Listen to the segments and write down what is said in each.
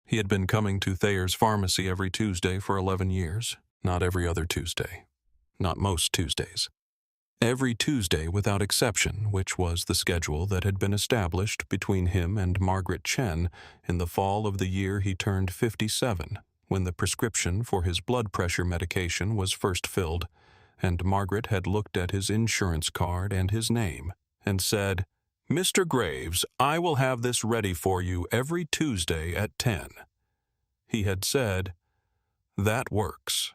He had been coming to Thayer's pharmacy every Tuesday for 11 years, not every other Tuesday, not most Tuesdays. Every Tuesday without exception, which was the schedule that had been established between him and Margaret Chen in the fall of the year he turned 57, when the prescription for his blood pressure medication was first filled, and Margaret had looked at his insurance card and his name and said, "Mr. Graves, I will have this ready for you every Tuesday at 10. He had said, "That works."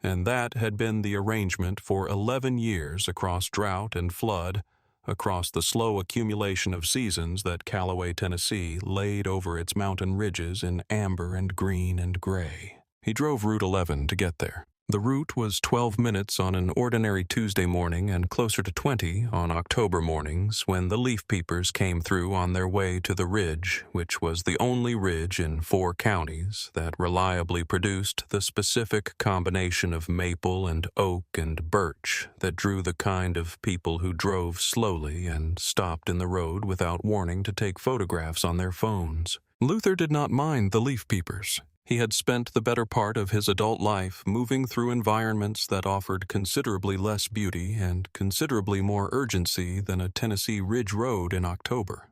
And that had been the arrangement for 11 years across drought and flood, across the slow accumulation of seasons that Calloway, Tennessee, laid over its mountain ridges in amber and green and gray. He drove Route 11 to get there. The route was 12 minutes on an ordinary Tuesday morning and closer to 20 on October mornings when the leaf-peepers came through on their way to the ridge, which was the only ridge in 4 counties that reliably produced the specific combination of maple and oak and birch that drew the kind of people who drove slowly and stopped in the road without warning to take photographs on their phones. Luther did not mind the leaf-peepers. He had spent the better part of his adult life moving through environments that offered considerably less beauty and considerably more urgency than a Tennessee ridge road in October.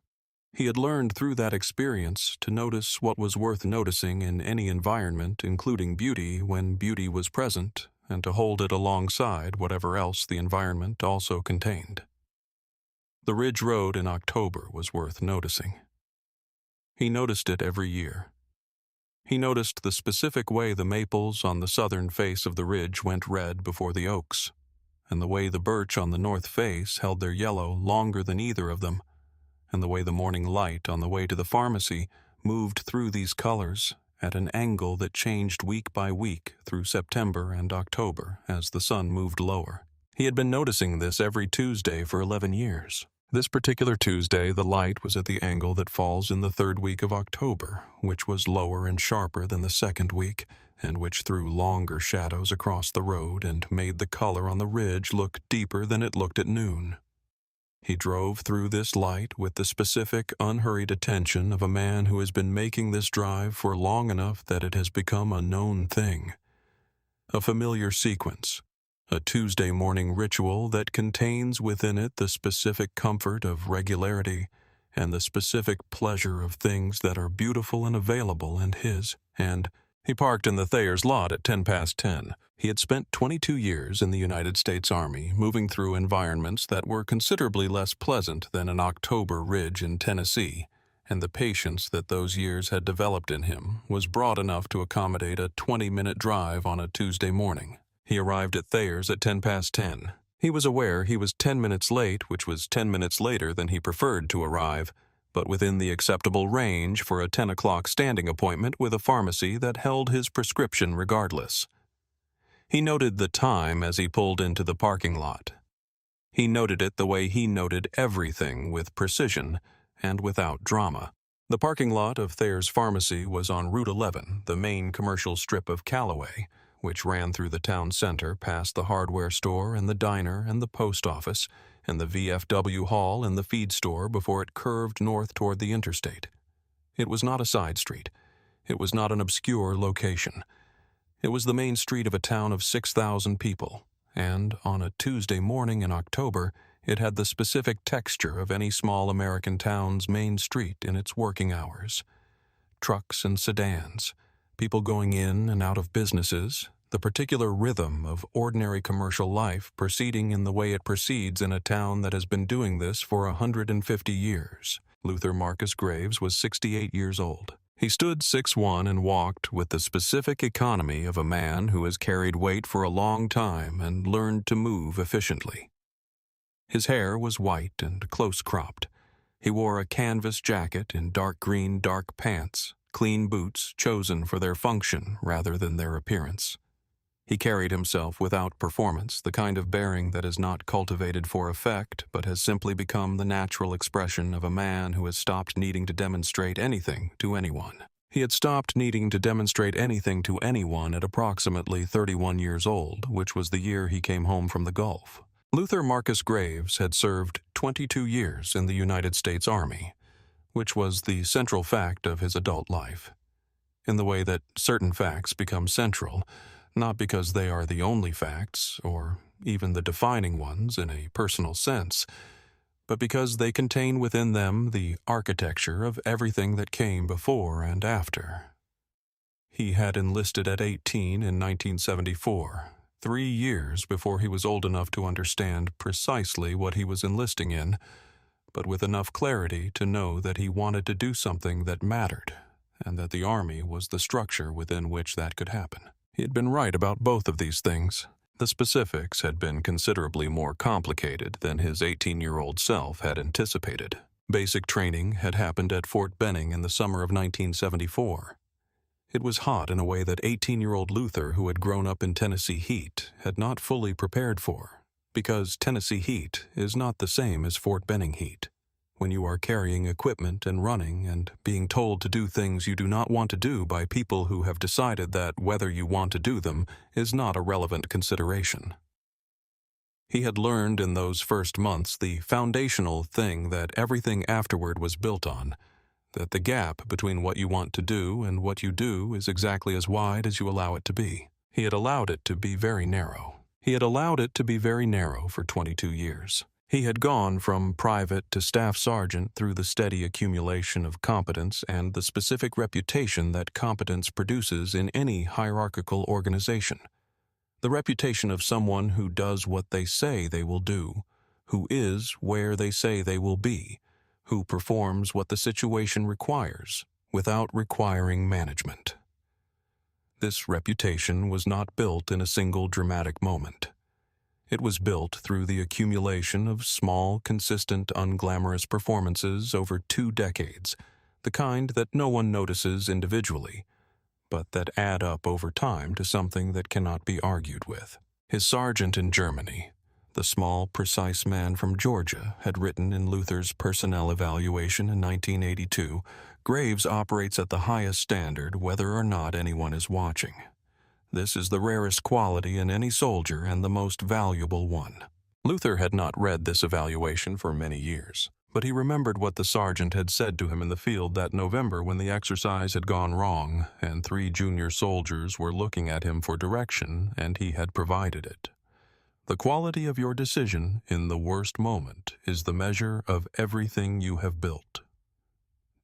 He had learned through that experience to notice what was worth noticing in any environment, including beauty, when beauty was present, and to hold it alongside whatever else the environment also contained. The ridge road in October was worth noticing. He noticed it every year. He noticed the specific way the maples on the southern face of the ridge went red before the oaks, and the way the birch on the north face held their yellow longer than either of them, and the way the morning light on the way to the pharmacy moved through these colors at an angle that changed week by week through September and October as the sun moved lower. He had been noticing this every Tuesday for 11 years. This particular Tuesday, the light was at the angle that falls in the 3rd week of October, which was lower and sharper than the 2nd week, and which threw longer shadows across the road and made the color on the ridge look deeper than it looked at noon. He drove through this light with the specific, unhurried attention of a man who has been making this drive for long enough that it has become a known thing, a familiar sequence. A Tuesday morning ritual that contains within it the specific comfort of regularity and the specific pleasure of things that are beautiful and available and his. And he parked in the Thayer's lot at 10:10. He had spent 22 years in the United States Army, moving through environments that were considerably less pleasant than an October ridge in Tennessee, and the patience that those years had developed in him was broad enough to accommodate a 20-minute drive on a Tuesday morning. He arrived at Thayer's at 10:10. He was aware he was 10 minutes late, which was 10 minutes later than he preferred to arrive, but within the acceptable range for a 10 o'clock standing appointment with a pharmacy that held his prescription regardless. He noted the time as he pulled into the parking lot. He noted it the way he noted everything, with precision and without drama. The parking lot of Thayer's pharmacy was on Route 11, the main commercial strip of Calloway, which ran through the town center past the hardware store and the diner and the post office and the VFW hall and the feed store before it curved north toward the interstate. It was not a side street. It was not an obscure location. It was the main street of a town of 6,000 people, and on a Tuesday morning in October, it had the specific texture of any small American town's main street in its working hours. Trucks and sedans, people going in and out of businesses, the particular rhythm of ordinary commercial life proceeding in the way it proceeds in a town that has been doing this for 150 years. Luther Marcus Graves was 68 years old. He stood 6'1" and walked with the specific economy of a man who has carried weight for a long time and learned to move efficiently. His hair was white and close-cropped. He wore a canvas jacket in dark green dark pants, clean boots chosen for their function rather than their appearance. He carried himself without performance, the kind of bearing that is not cultivated for effect but has simply become the natural expression of a man who has stopped needing to demonstrate anything to anyone. He had stopped needing to demonstrate anything to anyone at approximately 31 years old, which was the year he came home from the Gulf. Luther Marcus Graves had served 22 years in the United States Army, which was the central fact of his adult life. in the way that certain facts become central, not because they are the only facts, or even the defining ones in a personal sense, but because they contain within them the architecture of everything that came before and after. He had enlisted at 18 in 1974, 3 years before he was old enough to understand precisely what he was enlisting in, but with enough clarity to know that he wanted to do something that mattered, and that the Army was the structure within which that could happen. He had been right about both of these things. The specifics had been considerably more complicated than his 18-year-old self had anticipated. Basic training had happened at Fort Benning in the summer of 1974. It was hot in a way that 18-year-old Luther, who had grown up in Tennessee heat, had not fully prepared for, because Tennessee heat is not the same as Fort Benning heat. When you are carrying equipment and running and being told to do things you do not want to do by people who have decided that whether you want to do them is not a relevant consideration. He had learned in those first months the foundational thing that everything afterward was built on, that the gap between what you want to do and what you do is exactly as wide as you allow it to be. He had allowed it to be very narrow. He had allowed it to be very narrow for 22 years. He had gone from private to staff sergeant through the steady accumulation of competence and the specific reputation that competence produces in any hierarchical organization. The reputation of someone who does what they say they will do, who is where they say they will be, who performs what the situation requires without requiring management. This reputation was not built in a single dramatic moment. It was built through the accumulation of small, consistent, unglamorous performances over 2 decades, the kind that no one notices individually, but that add up over time to something that cannot be argued with. His sergeant in Germany, the small, precise man from Georgia, had written in Luther's personnel evaluation in 1982, "Graves operates at the highest standard whether or not anyone is watching. This is the rarest quality in any soldier and the most valuable one." Luther had not read this evaluation for many years, but he remembered what the sergeant had said to him in the field that November when the exercise had gone wrong and 3 junior soldiers were looking at him for direction, and he had provided it. "The quality of your decision in the worst moment is the measure of everything you have built.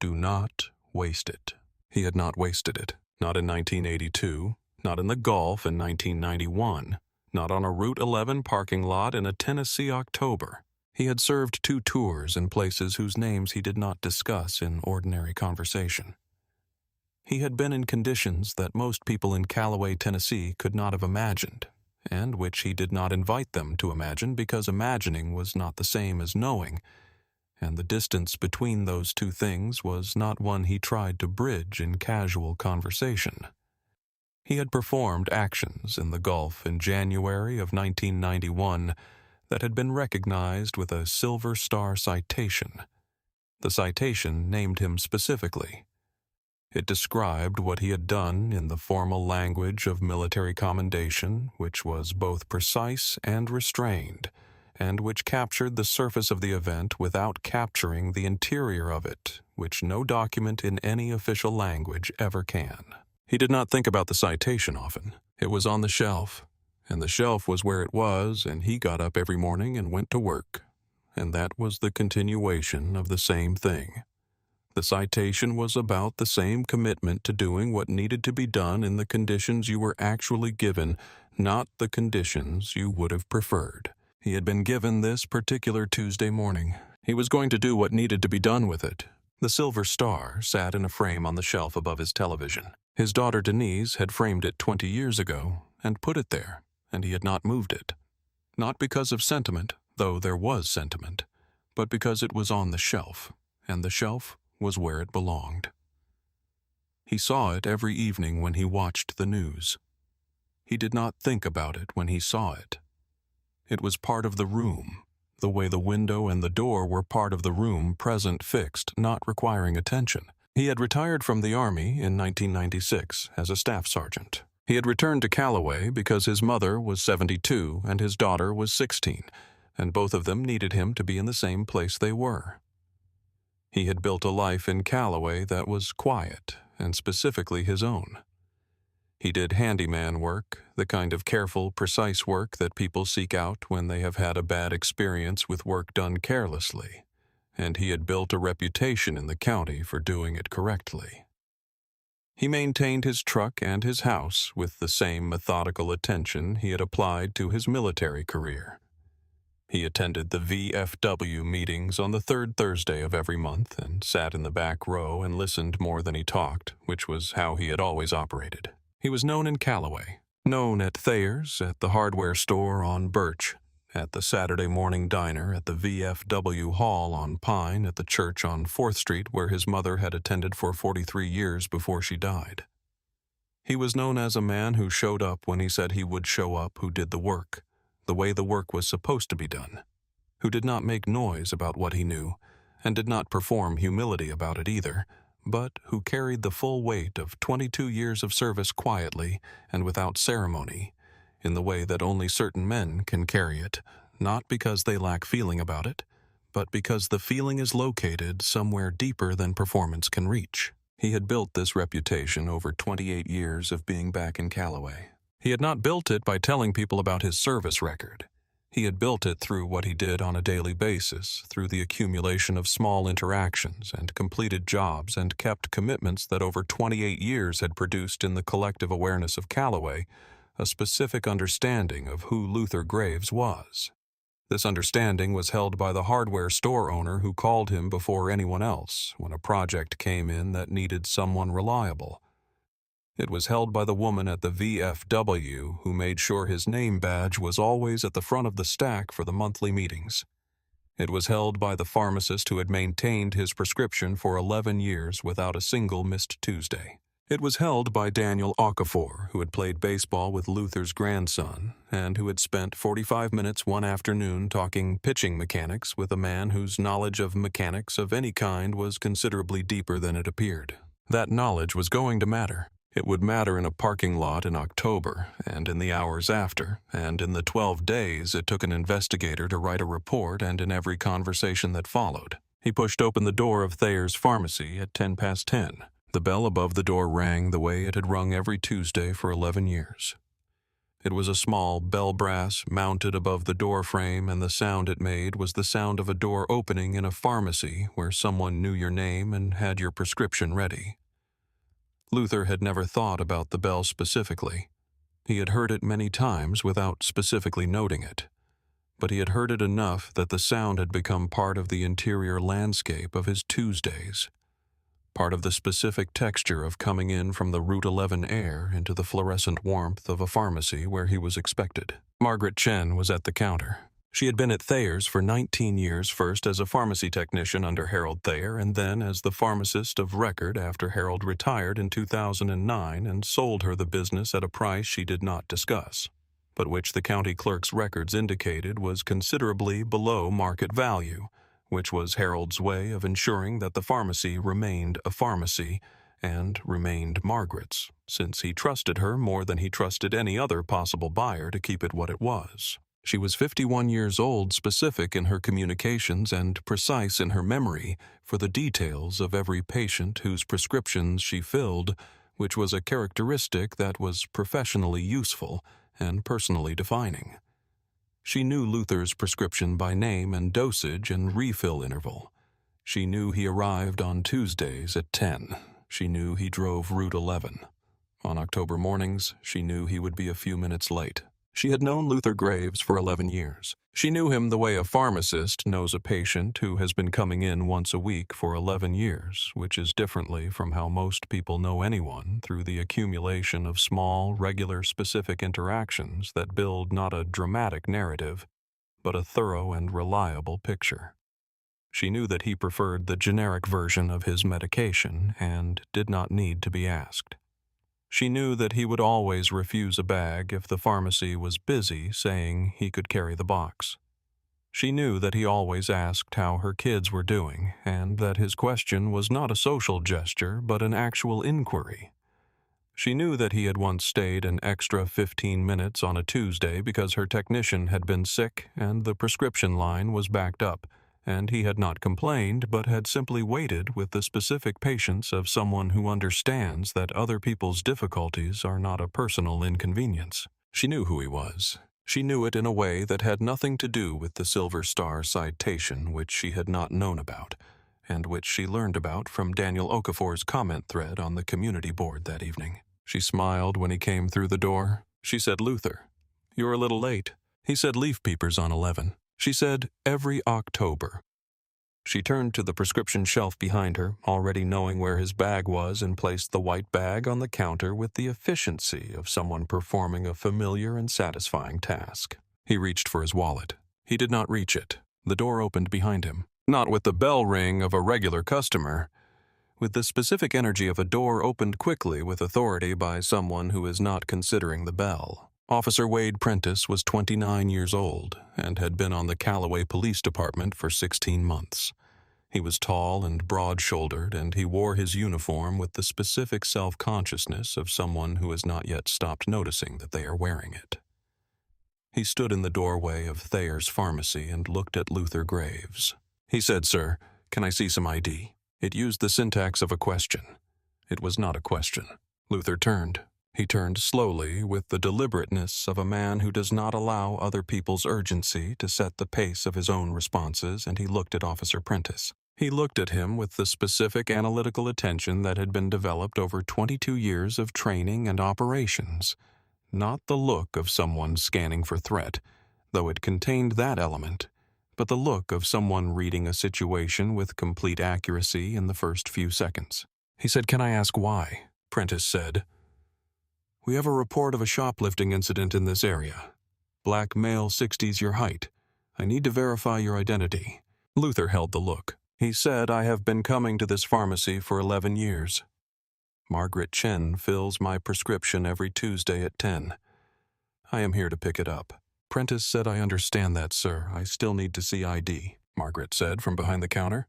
Do not waste it." He had not wasted it, not in 1982, not in the Gulf in 1991, not on a Route 11 parking lot in a Tennessee October. He had served 2 tours in places whose names he did not discuss in ordinary conversation. He had been in conditions that most people in Calloway, Tennessee could not have imagined, and which he did not invite them to imagine because imagining was not the same as knowing, and the distance between those 2 things was not one he tried to bridge in casual conversation. He had performed actions in the Gulf in January of 1991 that had been recognized with a Silver Star citation. The citation named him specifically. It described what he had done in the formal language of military commendation, which was both precise and restrained, and which captured the surface of the event without capturing the interior of it, which no document in any official language ever can. He did not think about the citation often. It was on the shelf, and the shelf was where it was, and he got up every morning and went to work, and that was the continuation of the same thing. The citation was about the same commitment to doing what needed to be done in the conditions you were actually given, not the conditions you would have preferred. He had been given this particular Tuesday morning. He was going to do what needed to be done with it. The Silver Star sat in a frame on the shelf above his television. His daughter Denise had framed it 20 years ago and put it there, and he had not moved it. Not because of sentiment, though there was sentiment, but because it was on the shelf, and the shelf was where it belonged. He saw it every evening when he watched the news. He did not think about it when he saw it. It was part of the room, the way the window and the door were part of the room, present, fixed, not requiring attention. He had retired from the Army in 1996 as a staff sergeant. He had returned to Calloway because his mother was 72 and his daughter was 16, and both of them needed him to be in the same place they were. He had built a life in Calloway that was quiet and specifically his own. He did handyman work, the kind of careful, precise work that people seek out when they have had a bad experience with work done carelessly, and he had built a reputation in the county for doing it correctly. He maintained his truck and his house with the same methodical attention he had applied to his military career. He attended the VFW meetings on the third Thursday of every month and sat in the back row and listened more than he talked, which was how he had always operated. He was known in Calloway, known at Thayer's, at the hardware store on Birch, at the Saturday morning diner at the VFW Hall on Pine, at the church on 4th Street where his mother had attended for 43 years before she died. He was known as a man who showed up when he said he would show up, who did the work, the way the work was supposed to be done, who did not make noise about what he knew, and did not perform humility about it either, but who carried the full weight of 22 years of service quietly and without ceremony, in the way that only certain men can carry it, not because they lack feeling about it, but because the feeling is located somewhere deeper than performance can reach. He had built this reputation over 28 years of being back in Calloway. He had not built it by telling people about his service record. He had built it through what he did on a daily basis, through the accumulation of small interactions and completed jobs and kept commitments that over 28 years had produced in the collective awareness of Calloway a specific understanding of who Luther Graves was. This understanding was held by the hardware store owner who called him before anyone else when a project came in that needed someone reliable. It was held by the woman at the VFW who made sure his name badge was always at the front of the stack for the monthly meetings. It was held by the pharmacist who had maintained his prescription for 11 years without a single missed Tuesday. It was held by Daniel Okafor, who had played baseball with Luther's grandson, and who had spent 45 minutes one afternoon talking pitching mechanics with a man whose knowledge of mechanics of any kind was considerably deeper than it appeared. That knowledge was going to matter. It would matter in a parking lot in October, and in the hours after, and in the 12 days it took an investigator to write a report, and in every conversation that followed. He pushed open the door of Thayer's pharmacy at 10:10. The bell above the door rang the way it had rung every Tuesday for 11 years. It was a small bell brass mounted above the door frame, and the sound it made was the sound of a door opening in a pharmacy where someone knew your name and had your prescription ready. Luther had never thought about the bell specifically. He had heard it many times without specifically noting it, but he had heard it enough that the sound had become part of the interior landscape of his Tuesdays, part of the specific texture of coming in from the Route 11 air into the fluorescent warmth of a pharmacy where he was expected. Margaret Chen was at the counter. She had been at Thayer's for 19 years, first as a pharmacy technician under Harold Thayer, and then as the pharmacist of record after Harold retired in 2009 and sold her the business at a price she did not discuss, but which the county clerk's records indicated was considerably below market value, which was Harold's way of ensuring that the pharmacy remained a pharmacy and remained Margaret's, since he trusted her more than he trusted any other possible buyer to keep it what it was. She was 51 years old, specific in her communications and precise in her memory for the details of every patient whose prescriptions she filled, which was a characteristic that was professionally useful and personally defining. She knew Luther's prescription by name and dosage and refill interval. She knew he arrived on Tuesdays at 10. She knew he drove Route 11. On October mornings, she knew he would be a few minutes late. She had known Luther Graves for 11 years. She knew him the way a pharmacist knows a patient who has been coming in once a week for 11 years, which is differently from how most people know anyone, through the accumulation of small, regular, specific interactions that build not a dramatic narrative, but a thorough and reliable picture. She knew that he preferred the generic version of his medication and did not need to be asked. She knew that he would always refuse a bag if the pharmacy was busy, saying he could carry the box. She knew that he always asked how her kids were doing, and that his question was not a social gesture but an actual inquiry. She knew that he had once stayed an extra 15 minutes on a Tuesday because her technician had been sick and the prescription line was backed up, and he had not complained but had simply waited with the specific patience of someone who understands that other people's difficulties are not a personal inconvenience. She knew who he was. She knew it in a way that had nothing to do with the Silver Star citation, which she had not known about, and which she learned about from Daniel Okafor's comment thread on the community board that evening. She smiled when he came through the door. She said, "Luther, you're a little late." He said, "Leaf-peepers on 11. She said, "Every October." She turned to the prescription shelf behind her, already knowing where his bag was, and placed the white bag on the counter with the efficiency of someone performing a familiar and satisfying task. He reached for his wallet. He did not reach it. The door opened behind him. Not with the bell ring of a regular customer. With the specific energy of a door opened quickly with authority by someone who is not considering the bell. Officer Wade Prentiss was 29 years old and had been on the Calloway Police Department for 16 months. He was tall and broad-shouldered, and he wore his uniform with the specific self-consciousness of someone who has not yet stopped noticing that they are wearing it. He stood in the doorway of Thayer's pharmacy and looked at Luther Graves. He said, "Sir, can I see some ID?" It used the syntax of a question. It was not a question. Luther turned. He turned slowly with the deliberateness of a man who does not allow other people's urgency to set the pace of his own responses, and he looked at Officer Prentiss. He looked at him with the specific analytical attention that had been developed over 22 years of training and operations. Not the look of someone scanning for threat, though it contained that element, but the look of someone reading a situation with complete accuracy in the first few seconds. He said, "Can I ask why?" Prentiss said, "We have a report of a shoplifting incident in this area. Black male, 60s your height. I need to verify your identity." Luther held the look. He said, "I have been coming to this pharmacy for 11 years. Margaret Chen fills my prescription every Tuesday at 10. I am here to pick it up." Prentiss said, "I understand that, sir. I still need to see ID," Margaret said from behind the counter.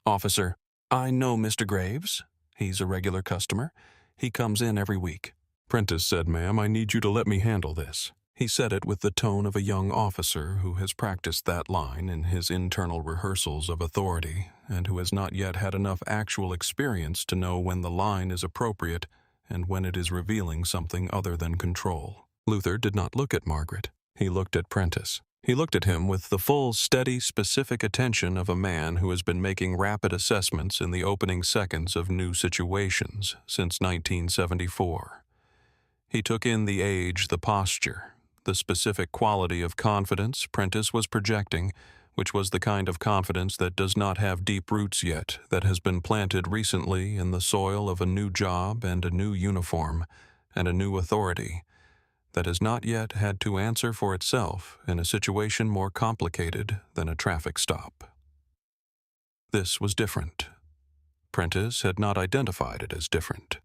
"Officer, I know Mr. Graves. He's a regular customer. He comes in every week." Prentiss said, "Ma'am, I need you to let me handle this." He said it with the tone of a young officer who has practiced that line in his internal rehearsals of authority and who has not yet had enough actual experience to know when the line is appropriate and when it is revealing something other than control. Luther did not look at Margaret. He looked at Prentiss. He looked at him with the full, steady, specific attention of a man who has been making rapid assessments in the opening seconds of new situations since 1974. He took in the age, the posture, the specific quality of confidence Prentiss was projecting, which was the kind of confidence that does not have deep roots yet, that has been planted recently in the soil of a new job and a new uniform and a new authority, that has not yet had to answer for itself in a situation more complicated than a traffic stop. This was different. Prentiss had not identified it as different.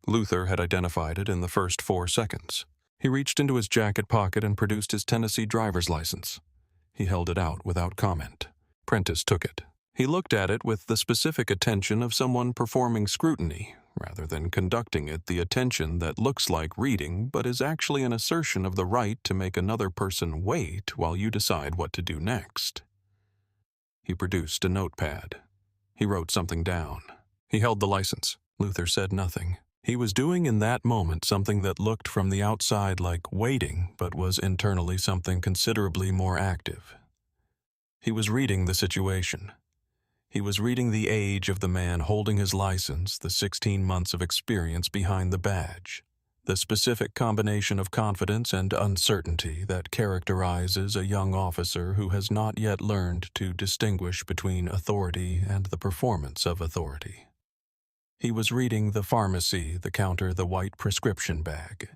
Luther had identified it in the first 4 seconds. He reached into his jacket pocket and produced his Tennessee driver's license. He held it out without comment. Prentiss took it. He looked at it with the specific attention of someone performing scrutiny, rather than conducting it the attention that looks like reading but is actually an assertion of the right to make another person wait while you decide what to do next. He produced a notepad. He wrote something down. He held the license. Luther said nothing. He was doing in that moment something that looked from the outside like waiting, but was internally something considerably more active. He was reading the situation. He was reading the age of the man holding his license, the 16 months of experience behind the badge, the specific combination of confidence and uncertainty that characterizes a young officer who has not yet learned to distinguish between authority and the performance of authority. He was reading the pharmacy, the counter, the white prescription bag.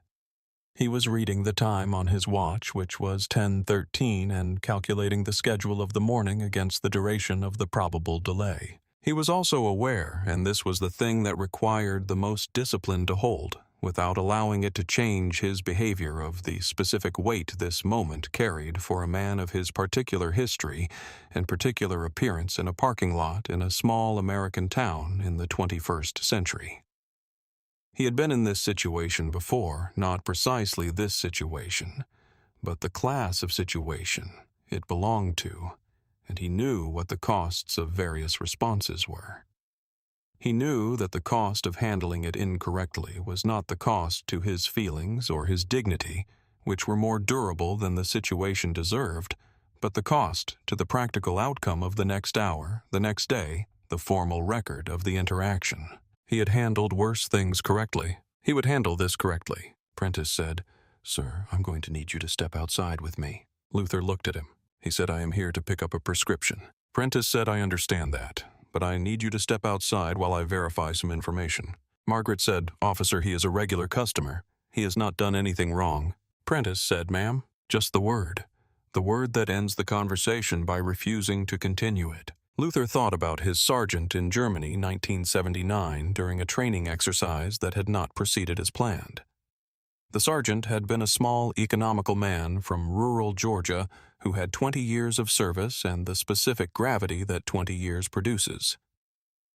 He was reading the time on his watch, which was 10:13, and calculating the schedule of the morning against the duration of the probable delay. He was also aware, and this was the thing that required the most discipline to hold, without allowing it to change his behavior, of the specific weight this moment carried for a man of his particular history and particular appearance in a parking lot in a small American town in the 21st century. He had been in this situation before, not precisely this situation, but the class of situation it belonged to, and he knew what the costs of various responses were. He knew that the cost of handling it incorrectly was not the cost to his feelings or his dignity, which were more durable than the situation deserved, but the cost to the practical outcome of the next hour, the next day, the formal record of the interaction. He had handled worse things correctly. He would handle this correctly. Prentiss said, "Sir, I'm going to need you to step outside with me." Luther looked at him. He said, "I am here to pick up a prescription." Prentiss said, "I understand that, but I need you to step outside while I verify some information." Margaret said, "Officer, he is a regular customer. He has not done anything wrong." Prentiss said, "Ma'am, just the word that ends the conversation by refusing to continue it." Luther thought about his sergeant in Germany, 1979, during a training exercise that had not proceeded as planned. The sergeant had been a small, economical man from rural Georgia who had 20 years of service and the specific gravity that 20 years produces.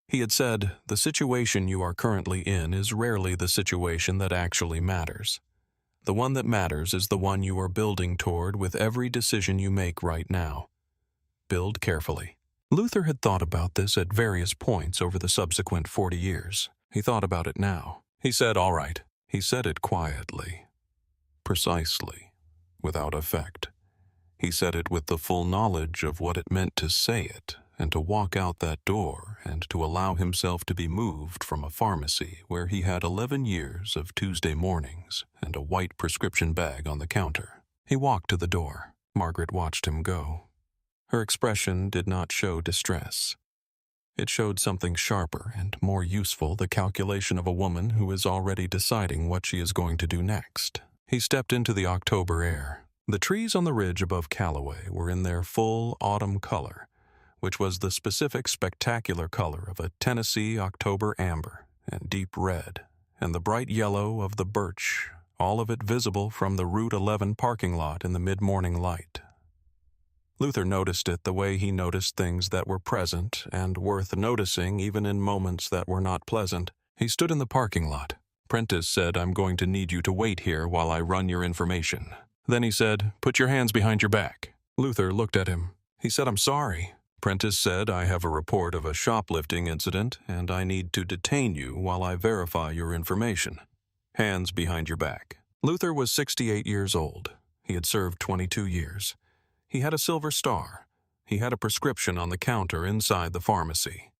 He had said, "The situation you are currently in is rarely the situation that actually matters. The one that matters is the one you are building toward with every decision you make right now. Build carefully." Luther had thought about this at various points over the subsequent 40 years. He thought about it now. He said, "All right." He said it quietly, precisely, without effect. He said it with the full knowledge of what it meant to say it, and to walk out that door, and to allow himself to be moved from a pharmacy where he had 11 years of Tuesday mornings and a white prescription bag on the counter. He walked to the door. Margaret watched him go. Her expression did not show distress. It showed something sharper and more useful, the calculation of a woman who is already deciding what she is going to do next. He stepped into the October air. The trees on the ridge above Calloway were in their full autumn color, which was the specific spectacular color of a Tennessee October amber and deep red, and the bright yellow of the birch, all of it visible from the Route 11 parking lot in the mid-morning light. Luther noticed it the way he noticed things that were present and worth noticing even in moments that were not pleasant. He stood in the parking lot. Prentiss said, "I'm going to need you to wait here while I run your information." Then he said, "Put your hands behind your back." Luther looked at him. He said, "I'm sorry." Prentiss said, "I have a report of a shoplifting incident, and I need to detain you while I verify your information. Hands behind your back." Luther was 68 years old. He had served 22 years. He had a silver star. He had a prescription on the counter inside the pharmacy.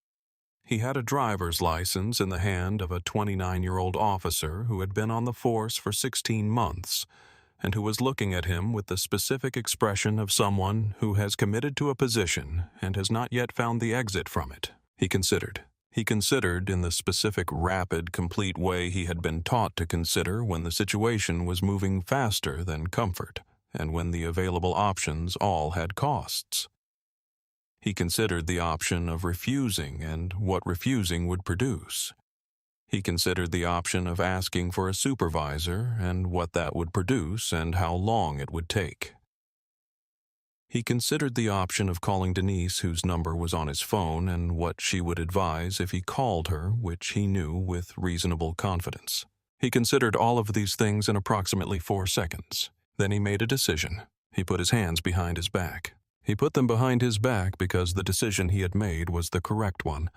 He had a driver's license in the hand of a 29-year-old officer who had been on the force for 16 months, and who was looking at him with the specific expression of someone who has committed to a position and has not yet found the exit from it. He considered. He considered in the specific, rapid, complete way he had been taught to consider when the situation was moving faster than comfort, and when the available options all had costs. He considered the option of refusing and what refusing would produce. He considered the option of asking for a supervisor and what that would produce and how long it would take. He considered the option of calling Denise, whose number was on his phone, and what she would advise if he called her, which he knew with reasonable confidence. He considered all of these things in approximately 4 seconds. Then he made a decision. He put his hands behind his back. He put them behind his back because the decision he had made was the correct one,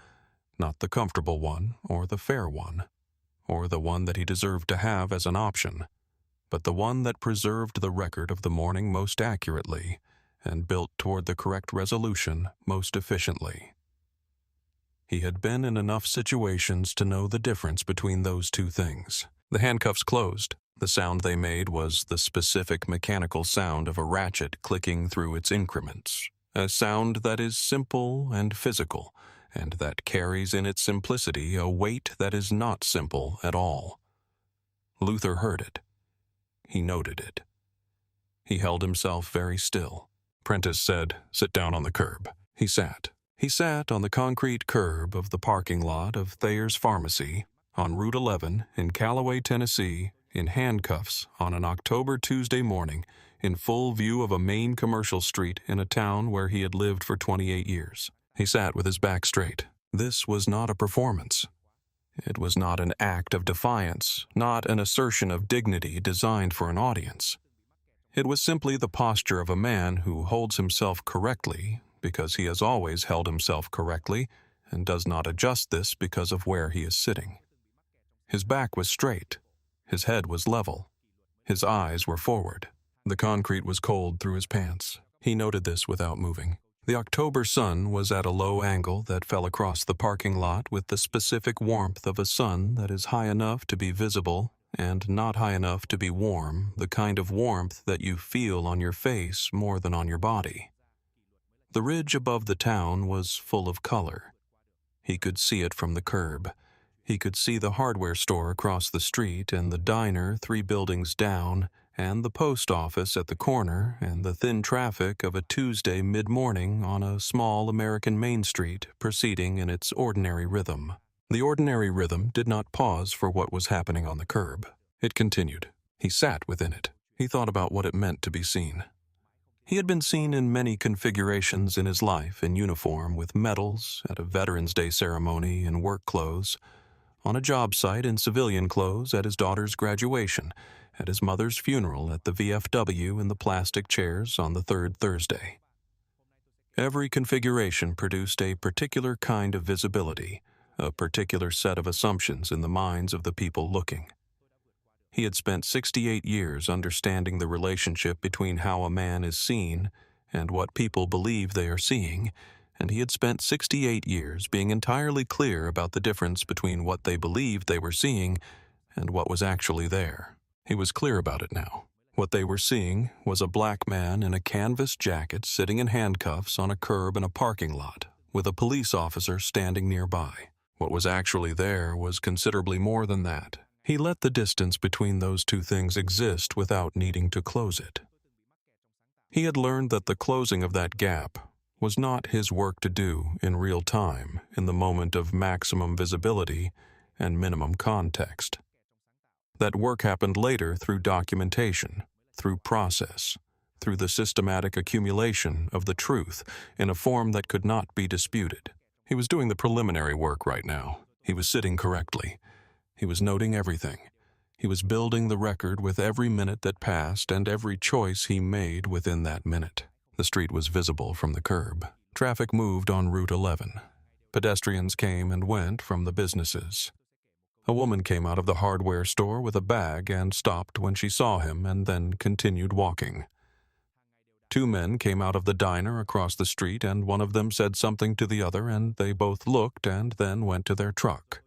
not the comfortable one or the fair one, or the one that he deserved to have as an option, but the one that preserved the record of the morning most accurately and built toward the correct resolution most efficiently. He had been in enough situations to know the difference between those two things. The handcuffs closed. The sound they made was the specific mechanical sound of a ratchet clicking through its increments, a sound that is simple and physical, and that carries in its simplicity a weight that is not simple at all. Luther heard it. He noted it. He held himself very still. Prentiss said, "Sit down on the curb." He sat. He sat on the concrete curb of the parking lot of Thayer's Pharmacy on Route 11 in Calloway, Tennessee, in handcuffs on an October Tuesday morning, in full view of a main commercial street in a town where he had lived for 28 years. He sat with his back straight. This was not a performance. It was not an act of defiance, not an assertion of dignity designed for an audience. It was simply the posture of a man who holds himself correctly because he has always held himself correctly and does not adjust this because of where he is sitting. His back was straight. His head was level. His eyes were forward. The concrete was cold through his pants. He noted this without moving. The October sun was at a low angle that fell across the parking lot with the specific warmth of a sun that is high enough to be visible and not high enough to be warm, the kind of warmth that you feel on your face more than on your body. The ridge above the town was full of color. He could see it from the curb. He could see the hardware store across the street and the diner 3 buildings down, and the post office at the corner, and the thin traffic of a Tuesday mid-morning on a small American Main Street proceeding in its ordinary rhythm. The ordinary rhythm did not pause for what was happening on the curb. It continued. He sat within it. He thought about what it meant to be seen. He had been seen in many configurations in his life in uniform with medals, at a Veterans Day ceremony in work clothes, on a job site in civilian clothes at his daughter's graduation, at his mother's funeral at the VFW in the plastic chairs on the 3rd Thursday. Every configuration produced a particular kind of visibility, a particular set of assumptions in the minds of the people looking. He had spent 68 years understanding the relationship between how a man is seen and what people believe they are seeing, and he had spent 68 years being entirely clear about the difference between what they believed they were seeing and what was actually there. He was clear about it now. What they were seeing was a black man in a canvas jacket sitting in handcuffs on a curb in a parking lot, with a police officer standing nearby. What was actually there was considerably more than that. He let the distance between those two things exist without needing to close it. He had learned that the closing of that gap was not his work to do in real time, in the moment of maximum visibility and minimum context. That work happened later through documentation, through process, through the systematic accumulation of the truth in a form that could not be disputed. He was doing the preliminary work right now. He was sitting correctly. He was noting everything. He was building the record with every minute that passed and every choice he made within that minute. The street was visible from the curb. Traffic moved on Route 11. Pedestrians came and went from the businesses. A woman came out of the hardware store with a bag and stopped when she saw him and then continued walking. 2 men came out of the diner across the street and one of them said something to the other and they both looked and then went to their truck.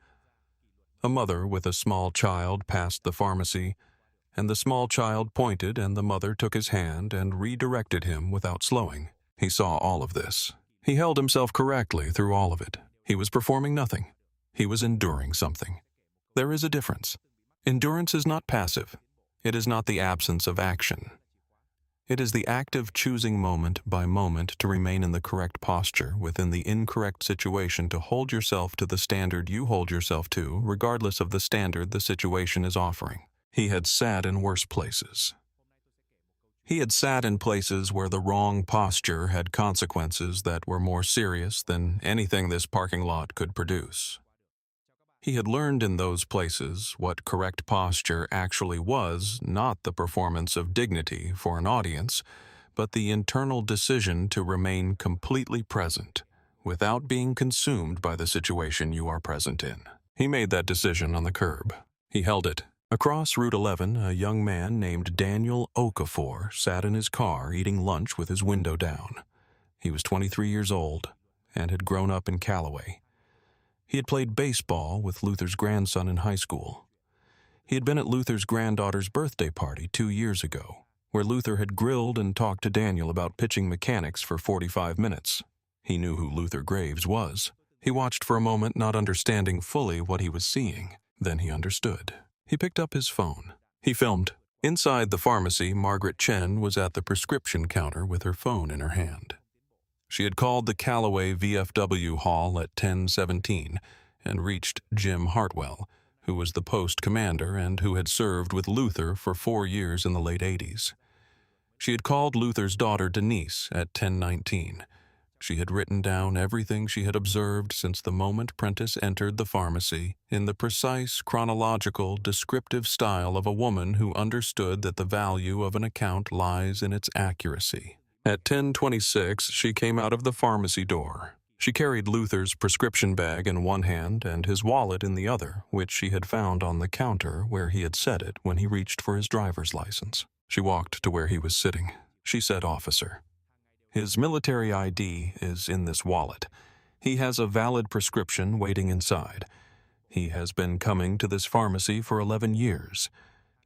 A mother with a small child passed the pharmacy, and the small child pointed and the mother took his hand and redirected him without slowing. He saw all of this. He held himself correctly through all of it. He was performing nothing. He was enduring something. There is a difference. Endurance is not passive. It is not the absence of action. It is the active choosing moment by moment to remain in the correct posture within the incorrect situation to hold yourself to the standard you hold yourself to, regardless of the standard the situation is offering. He had sat in worse places. He had sat in places where the wrong posture had consequences that were more serious than anything this parking lot could produce. He had learned in those places what correct posture actually was, not the performance of dignity for an audience, but the internal decision to remain completely present, without being consumed by the situation you are present in. He made that decision on the curb. He held it. Across Route 11, a young man named Daniel Okafor sat in his car eating lunch with his window down. He was 23 years old and had grown up in Calloway. He had played baseball with Luther's grandson in high school. He had been at Luther's granddaughter's birthday party 2 years ago, where Luther had grilled and talked to Daniel about pitching mechanics for 45 minutes. He knew who Luther Graves was. He watched for a moment, not understanding fully what he was seeing. Then he understood. He picked up his phone. He filmed. Inside the pharmacy, Margaret Chen was at the prescription counter with her phone in her hand. She had called the Calloway VFW hall at 10:17 and reached Jim Hartwell, who was the post commander and who had served with Luther for 4 years in the late 80s. She had called Luther's daughter Denise at 10:19. She had written down everything she had observed since the moment Prentiss entered the pharmacy in the precise, chronological, descriptive style of a woman who understood that the value of an account lies in its accuracy. At 10:26, she came out of the pharmacy door. She carried Luther's prescription bag in one hand and his wallet in the other, which she had found on the counter where he had set it when he reached for his driver's license. She walked to where he was sitting. She said, "Officer, his military ID is in this wallet. He has a valid prescription waiting inside. He has been coming to this pharmacy for 11 years,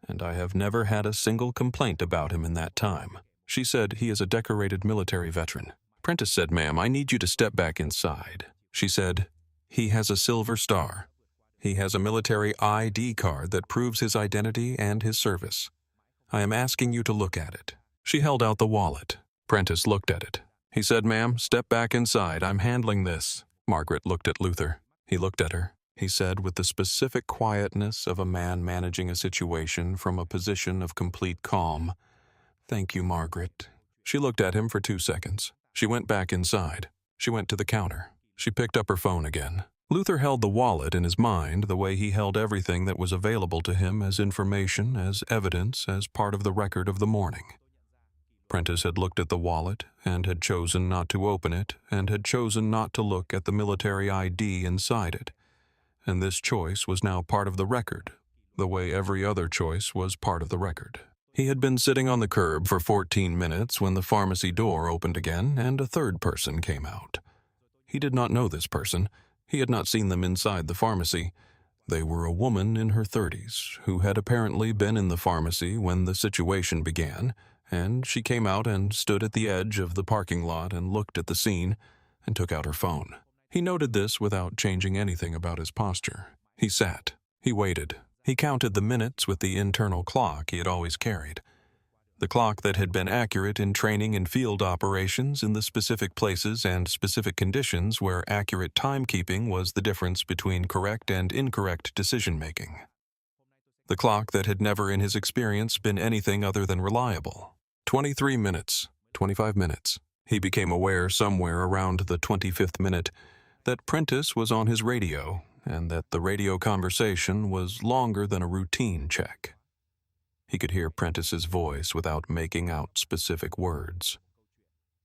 and I have never had a single complaint about him in that time." She said, "He is a decorated military veteran." Prentiss said, "Ma'am, I need you to step back inside." She said, "He has a silver star. He has a military ID card that proves his identity and his service. I am asking you to look at it." She held out the wallet. Prentiss looked at it. He said, "Ma'am, step back inside. I'm handling this." Margaret looked at Luther. He looked at her. He said with the specific quietness of a man managing a situation from a position of complete calm, "Thank you, Margaret." She looked at him for 2 seconds. She went back inside. She went to the counter. She picked up her phone again. Luther held the wallet in his mind the way he held everything that was available to him as information, as evidence, as part of the record of the morning. Prentiss had looked at the wallet and had chosen not to open it and had chosen not to look at the military ID inside it. And this choice was now part of the record, the way every other choice was part of the record. He had been sitting on the curb for 14 minutes when the pharmacy door opened again and a third person came out. He did not know this person. He had not seen them inside the pharmacy. They were a woman in her 30s who had apparently been in the pharmacy when the situation began, and she came out and stood at the edge of the parking lot and looked at the scene and took out her phone. He noted this without changing anything about his posture. He sat. He waited. He counted the minutes with the internal clock he had always carried. The clock that had been accurate in training and field operations in the specific places and specific conditions where accurate timekeeping was the difference between correct and incorrect decision-making. The clock that had never in his experience been anything other than reliable. 23 minutes, 25 minutes. He became aware somewhere around the 25th minute that Prentiss was on his radio and that the radio conversation was longer than a routine check. He could hear Prentiss's voice without making out specific words.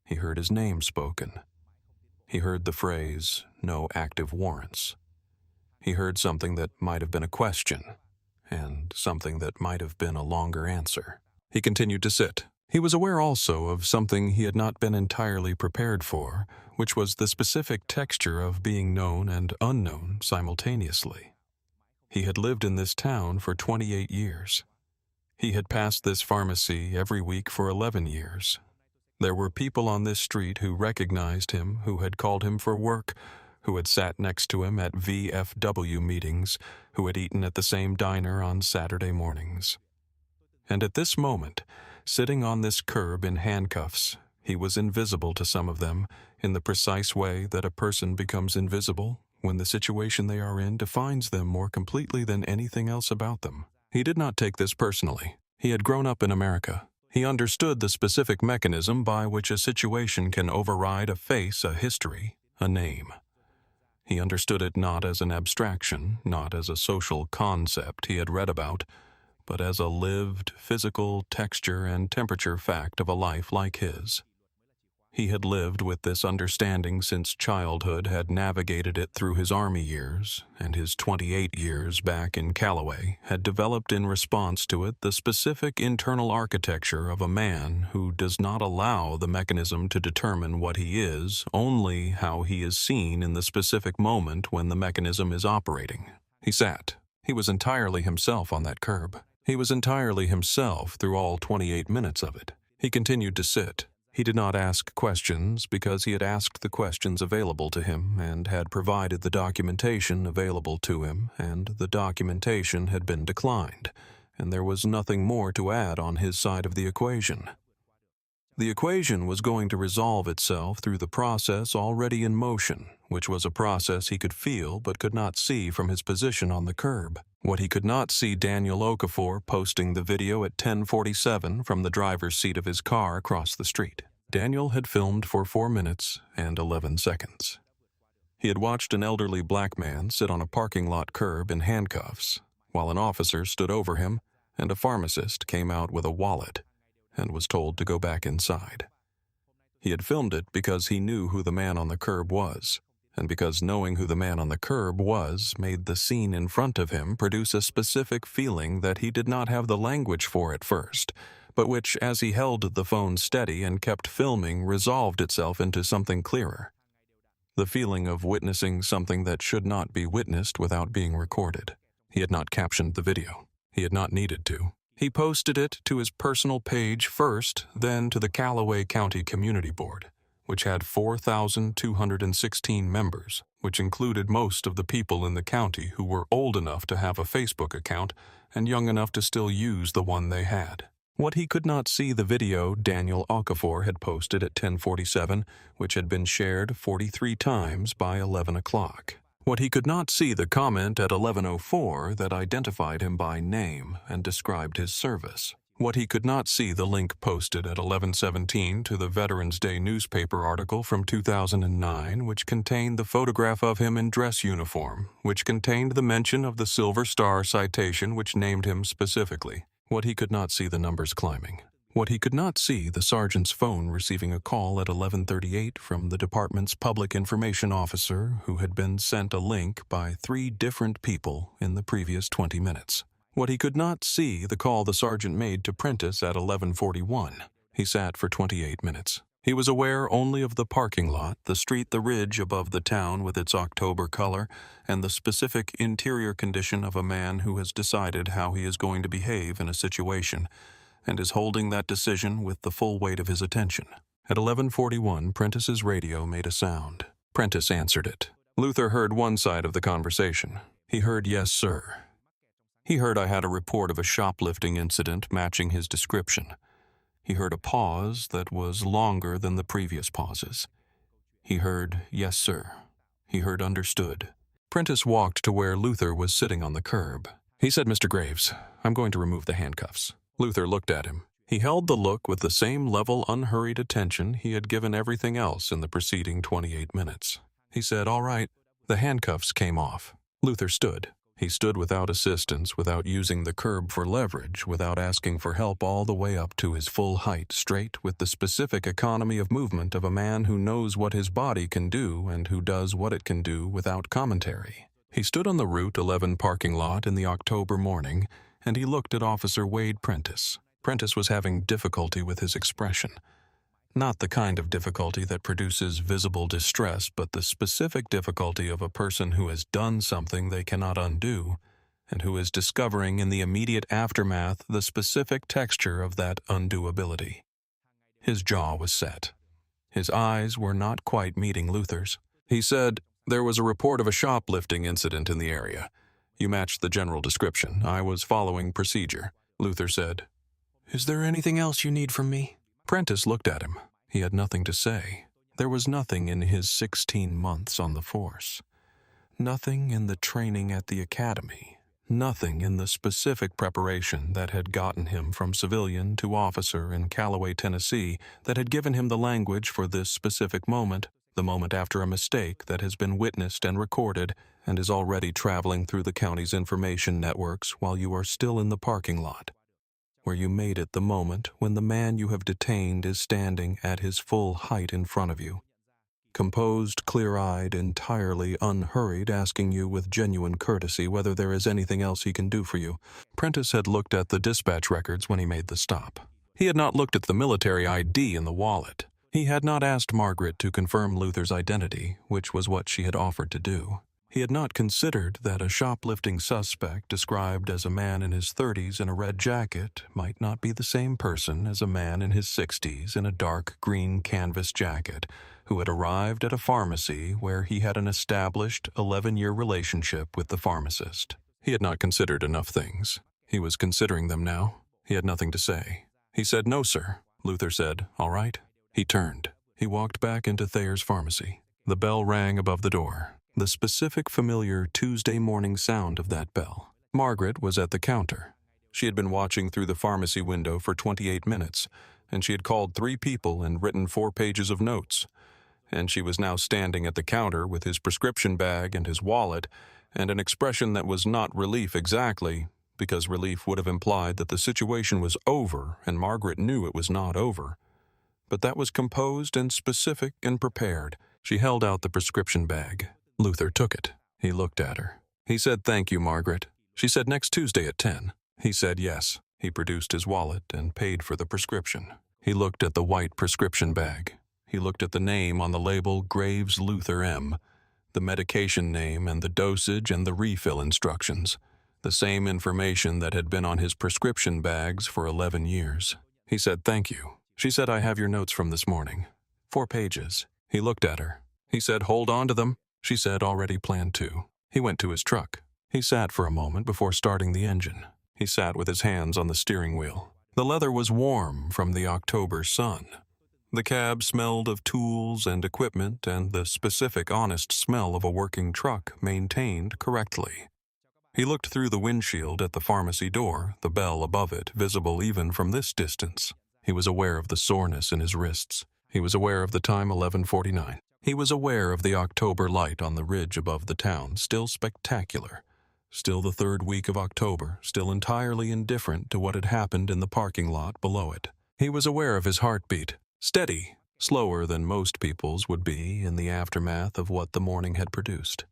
He heard his name spoken. He heard the phrase, "no active warrants." He heard something that might have been a question, and something that might have been a longer answer. He continued to sit. He was aware also of something he had not been entirely prepared for, which was the specific texture of being known and unknown simultaneously. He had lived in this town for 28 years. He had passed this pharmacy every week for 11 years. There were people on this street who recognized him, who had called him for work, who had sat next to him at VFW meetings, who had eaten at the same diner on Saturday mornings. And at this moment, sitting on this curb in handcuffs, he was invisible to some of them in the precise way that a person becomes invisible when the situation they are in defines them more completely than anything else about them. He did not take this personally. He had grown up in America. He understood the specific mechanism by which a situation can override a face, a history, a name. He understood it not as an abstraction, not as a social concept he had read about, but as a lived, physical texture and temperature fact of a life like his. He had lived with this understanding since childhood, had navigated it through his Army years, and his 28 years back in Calloway had developed in response to it the specific internal architecture of a man who does not allow the mechanism to determine what he is, only how he is seen in the specific moment when the mechanism is operating. He sat. He was entirely himself on that curb. He was entirely himself through all 28 minutes of it. He continued to sit. He did not ask questions because he had asked the questions available to him and had provided the documentation available to him, and the documentation had been declined, and there was nothing more to add on his side of the equation. The equation was going to resolve itself through the process already in motion, which was a process he could feel but could not see from his position on the curb. What he could not see Daniel Okafor posting the video at 10:47 from the driver's seat of his car across the street. Daniel had filmed for 4 minutes and 11 seconds. He had watched an elderly black man sit on a parking lot curb in handcuffs, while an officer stood over him and a pharmacist came out with a wallet and was told to go back inside. He had filmed it because he knew who the man on the curb was, and because knowing who the man on the curb was made the scene in front of him produce a specific feeling that he did not have the language for at first, but which, as he held the phone steady and kept filming, resolved itself into something clearer. The feeling of witnessing something that should not be witnessed without being recorded. He had not captioned the video. He had not needed to. He posted it to his personal page first, then to the Calloway County Community Board, which had 4,216 members, which included most of the people in the county who were old enough to have a Facebook account and young enough to still use the one they had. What he could not see the video Daniel Okafor had posted at 10:47, which had been shared 43 times by 11 o'clock. What he could not see the comment at 11:04 that identified him by name and described his service. What he could not see the link posted at 11:17 to the Veterans Day newspaper article from 2009, which contained the photograph of him in dress uniform, which contained the mention of the Silver Star citation which named him specifically. What he could not see the numbers climbing. What he could not see the sergeant's phone receiving a call at 11:38 from the department's public information officer who had been sent a link by 3 different people in the previous 20 minutes. What he could not see the call the sergeant made to Prentiss at 11:41. He sat for 28 minutes. He was aware only of the parking lot, the street, the ridge above the town with its October color, and the specific interior condition of a man who has decided how he is going to behave in a situation, and is holding that decision with the full weight of his attention. At 11:41, Prentiss's radio made a sound. Prentiss answered it. Luther heard one side of the conversation. He heard, "Yes, sir." He heard I had a report of a shoplifting incident matching his description. He heard a pause that was longer than the previous pauses. He heard, "Yes, sir." He heard understood. Prentiss walked to where Luther was sitting on the curb. He said, "Mr. Graves, I'm going to remove the handcuffs." Luther looked at him. He held the look with the same level, unhurried attention he had given everything else in the preceding 28 minutes. He said, "All right." The handcuffs came off. Luther stood. He stood without assistance, without using the curb for leverage, without asking for help all the way up to his full height, straight with the specific economy of movement of a man who knows what his body can do and who does what it can do without commentary. He stood on the Route 11 parking lot in the October morning, and he looked at Officer Wade Prentiss. Prentiss was having difficulty with his expression. Not the kind of difficulty that produces visible distress, but the specific difficulty of a person who has done something they cannot undo, and who is discovering in the immediate aftermath the specific texture of that undoability. His jaw was set. His eyes were not quite meeting Luther's. He said, "There was a report of a shoplifting incident in the area. You matched the general description. I was following procedure." Luther said, "Is there anything else you need from me?" Prentiss looked at him. He had nothing to say. There was nothing in his 16 months on the force. Nothing in the training at the academy. Nothing in the specific preparation that had gotten him from civilian to officer in Calloway, Tennessee, that had given him the language for this specific moment, the moment after a mistake that has been witnessed and recorded and is already traveling through the county's information networks while you are still in the parking lot, where you made it the moment when the man you have detained is standing at his full height in front of you, composed, clear-eyed, entirely unhurried, asking you with genuine courtesy whether there is anything else he can do for you. Prentiss had looked at the dispatch records when he made the stop. He had not looked at the military ID in the wallet. He had not asked Margaret to confirm Luther's identity, which was what she had offered to do. He had not considered that a shoplifting suspect described as a man in his 30s in a red jacket might not be the same person as a man in his 60s in a dark green canvas jacket who had arrived at a pharmacy where he had an established 11-year relationship with the pharmacist. He had not considered enough things. He was considering them now. He had nothing to say. He said, "No, sir." Luther said, "All right." He turned. He walked back into Thayer's pharmacy. The bell rang above the door. The specific, familiar Tuesday morning sound of that bell. Margaret was at the counter. She had been watching through the pharmacy window for 28 minutes, and she had called 3 people and written 4 pages of notes. And she was now standing at the counter with his prescription bag and his wallet, and an expression that was not relief exactly, because relief would have implied that the situation was over, and Margaret knew it was not over. but that was composed and specific and prepared. She held out the prescription bag. Luther took it. He looked at her. He said, "Thank you, Margaret." She said, "Next Tuesday at 10. He said yes. He produced his wallet and paid for the prescription. He looked at the white prescription bag. He looked at the name on the label, Graves Luther M., the medication name and the dosage and the refill instructions, the same information that had been on his prescription bags for 11 years. He said, "Thank you." She said, "I have your notes from this morning. 4 pages. He looked at her. He said, "Hold on to them." She said, "Already planned to." He went to his truck. He sat for a moment before starting the engine. He sat with his hands on the steering wheel. The leather was warm from the October sun. The cab smelled of tools and equipment and the specific, honest smell of a working truck maintained correctly. He looked through the windshield at the pharmacy door, the bell above it visible even from this distance. He was aware of the soreness in his wrists. He was aware of the time 11:49. He was aware of the October light on the ridge above the town, still spectacular. Still the 3rd week of October, still entirely indifferent to what had happened in the parking lot below it. He was aware of his heartbeat, steady, slower than most people's would be in the aftermath of what the morning had produced.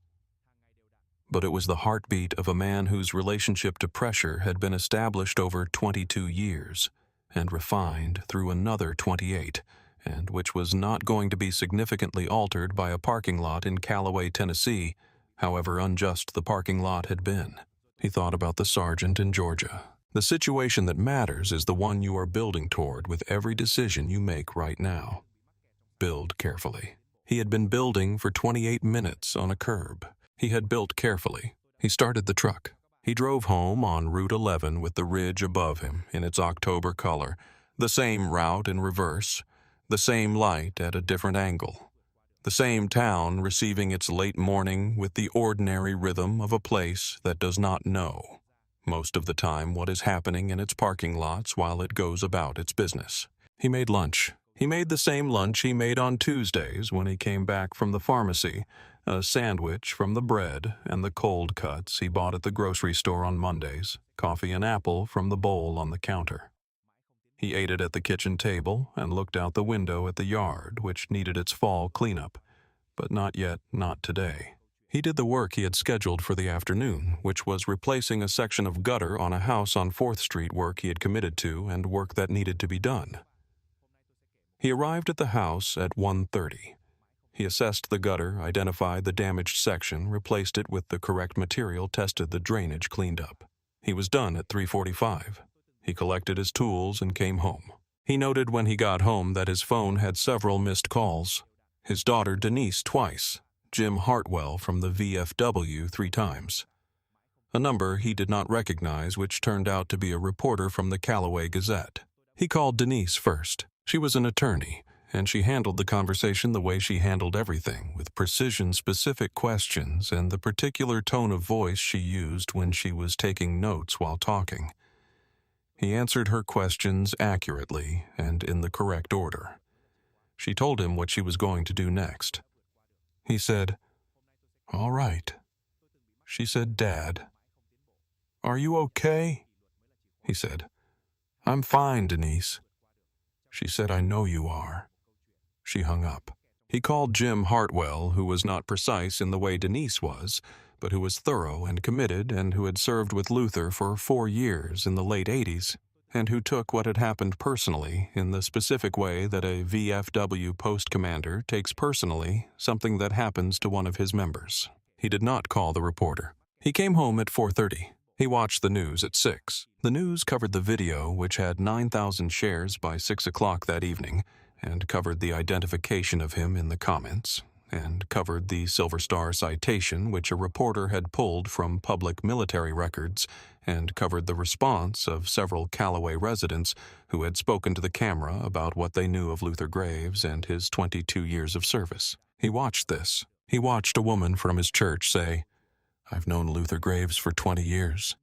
But it was the heartbeat of a man whose relationship to pressure had been established over 22 years and refined through another 28, and which was not going to be significantly altered by a parking lot in Calloway, Tennessee, however unjust the parking lot had been. He thought about the sergeant in Georgia. The situation that matters is the one you are building toward with every decision you make right now. Build carefully. He had been building for 28 minutes on a curb. He had built carefully. He started the truck. He drove home on Route 11 with the ridge above him in its October color, the same route in reverse, the same light at a different angle, the same town receiving its late morning with the ordinary rhythm of a place that does not know, most of the time, what is happening in its parking lots while it goes about its business. He made lunch. He made the same lunch he made on Tuesdays when he came back from the pharmacy, a sandwich from the bread and the cold cuts he bought at the grocery store on Mondays, coffee and apple from the bowl on the counter. He ate it at the kitchen table and looked out the window at the yard, which needed its fall cleanup, but not today. He did the work he had scheduled for the afternoon, which was replacing a section of gutter on a house on 4th Street, work he had committed to and work that needed to be done. He arrived at the house at 1:30. He assessed the gutter, identified the damaged section, replaced it with the correct material, tested the drainage, cleaned up. He was done at 3:45. He collected his tools and came home. He noted when he got home that his phone had several missed calls. His daughter Denise twice, Jim Hartwell from the VFW 3 times. A number he did not recognize, which turned out to be a reporter from the Calloway Gazette. He called Denise first. She was an attorney, and she handled the conversation the way she handled everything, with precision-specific questions and the particular tone of voice she used when she was taking notes while talking. He answered her questions accurately and in the correct order. She told him what she was going to do next. He said, "All right." She said, "Dad." "Are you okay?" He said, "I'm fine, Denise." She said, "I know you are." She hung up. He called Jim Hartwell, who was not precise in the way Denise was, but who was thorough and committed and who had served with Luther for 4 years in the late 80s, and who took what had happened personally in the specific way that a VFW post commander takes personally something that happens to one of his members. He did not call the reporter. He came home at 4:30. He watched the news at 6. The news covered the video, which had 9,000 shares by 6 o'clock that evening, and covered the identification of him in the comments, and covered the Silver Star citation which a reporter had pulled from public military records, and covered the response of several Calloway residents who had spoken to the camera about what they knew of Luther Graves and his 22 years of service. He watched this. He watched a woman from his church say, "I've known Luther Graves for 20 years.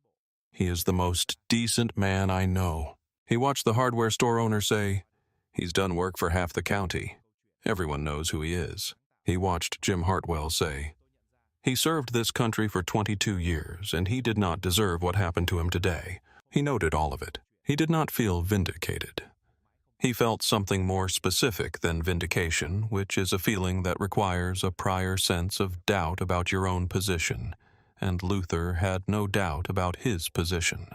He is the most decent man I know." He watched the hardware store owner say, "He's done work for half the county. Everyone knows who he is." He watched Jim Hartwell say, "He served this country for 22 years, and he did not deserve what happened to him today." He noted all of it. He did not feel vindicated. He felt something more specific than vindication, which is a feeling that requires a prior sense of doubt about your own position, and Luther had no doubt about his position.